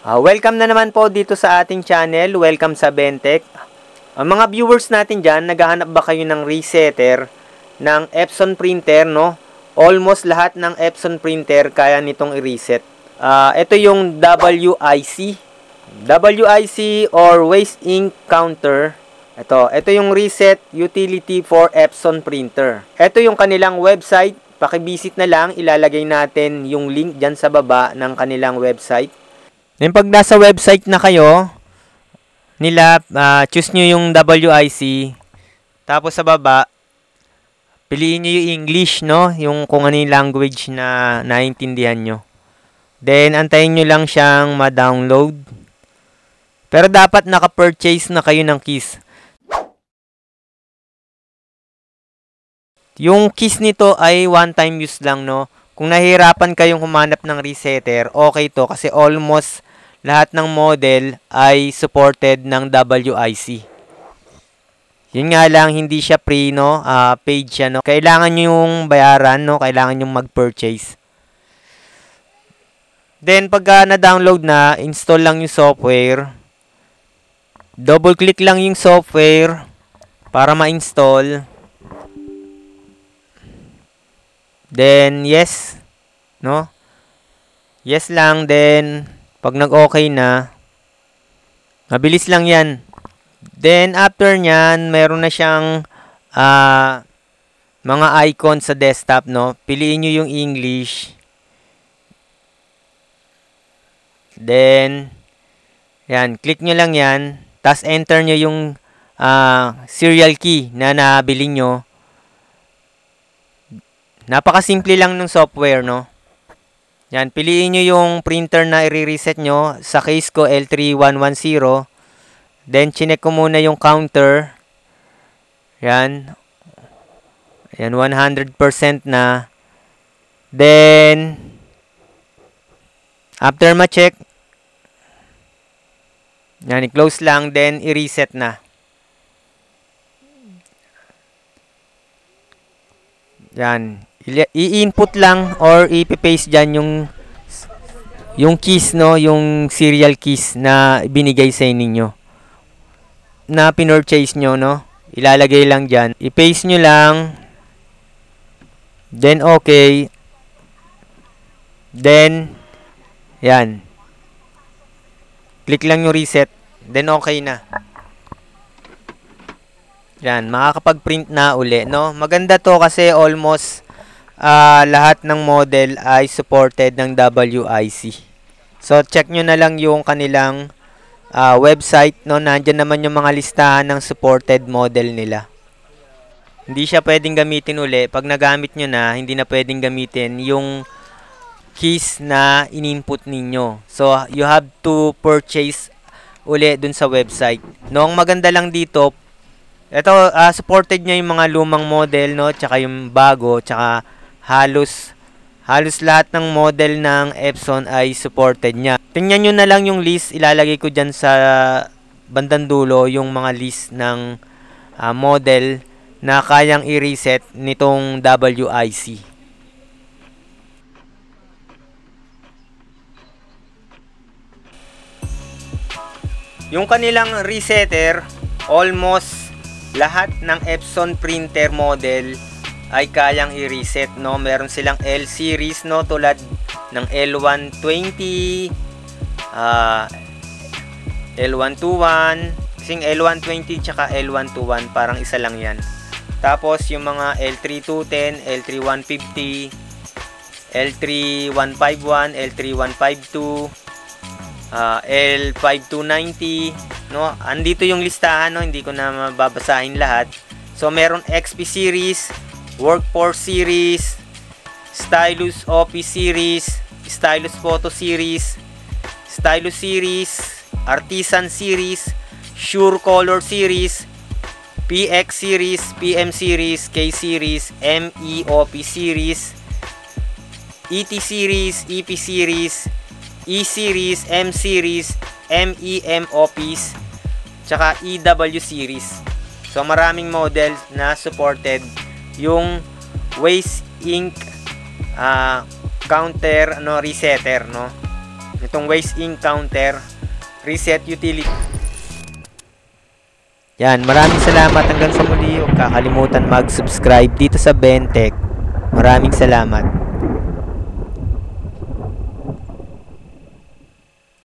Welcome na naman po dito sa ating channel. Welcome sa Bentech. Ang mga viewers natin dyan, naghahanap ba kayo ng resetter ng Epson printer, no? Almost lahat ng Epson printer kaya nitong i-reset. Ito yung WIC. WIC or Waste Ink Counter. Ito yung reset utility for Epson printer. Ito yung kanilang website. Pakivisit na lang, ilalagay natin yung link dyan sa baba ng kanilang website. Then pag nasa website na kayo nila, choose nyo yung WIC. Tapos sa baba, piliin nyo yung English, no? Yung kung ano yung language na naiintindihan nyo. Then antayin nyo lang siyang ma-download. Pero dapat naka-purchase na kayo ng keys. Yung keys nito ay one-time use lang, no? Kung nahihirapan kayong humanap ng resetter, okay to kasi almost lahat ng model ay supported ng WIC. Yun nga lang, hindi siya free, no? Paid siya, no? Kailangan nyo yung bayaran, no? Kailangan nyo mag-purchase. Then, pagka na-download na, install lang yung software. Double-click lang yung software para ma-install. Then, yes. No? Yes lang. Then, pag nag-okay na, mabilis lang yan. Then, after nyan, meron na siyang mga icon sa desktop, no? Piliin nyo yung English. Then, yan. Click nyo lang yan. Tapos, enter nyo yung serial key na nabili nyo. Napakasimple lang ng software, no? Yan, piliin nyo yung printer na i-reset nyo. Sa case ko, L3110. Then, chinek ko muna yung counter. Yan. Yan, 100% na. Then, after ma-check, yan, i-close lang. Then, i-reset na. Yan. I-input lang or i-paste dyan yung keys, no? Yung serial keys na binigay sa inyo. Na pinurchase nyo, no? Ilalagay lang dyan. I-paste nyo lang. Then, okay. Then, yan. Click lang yung reset. Then, okay na. Yan. Makakapag-print na uli, no? Maganda to kasi almost lahat ng model ay supported ng WIC. So, check nyo na lang yung kanilang website, no? Nandyan naman yung mga listahan ng supported model nila. Hindi siya pwedeng gamitin uli. Pag nagamit nyo na, hindi na pwedeng gamitin yung keys na in-input ninyo. So, you have to purchase uli dun sa website. No, ang maganda lang dito, ito, supported niya yung mga lumang model, no? Tsaka yung bago, tsaka halos lahat ng model ng Epson ay supported niya. Tingnan nyo na lang yung list. Ilalagay ko dyan sa bandang dulo yung mga list ng model na kayang i-reset nitong WIC. Yung kanilang resetter, almost lahat ng Epson printer model ay kayang i-reset, no? Meron silang L series, no? Tulad ng L120, L121, kasing L120 tsaka L121, parang isa lang yan. Tapos yung mga L3210, L3150, L3151, L3152, L5290, no? Andito yung listahan, no? Hindi ko na mababasahin lahat. So meron XP series, Workforce series, Stylus Office series, Stylus Photo series, Stylus series, Artisan series, Sure Color series, PX series, PM series, K series, MEOP series, ET series, EP series, E series, M series, MEMOPs, tsaka EW series. So maraming models na supported yung Waste Ink counter, no, resetter, no. Itong waste ink counter, reset utility. Yan, maraming salamat. Hanggang sa muli. Huwag kakalimutan mag-subscribe dito sa Bentech. Maraming salamat.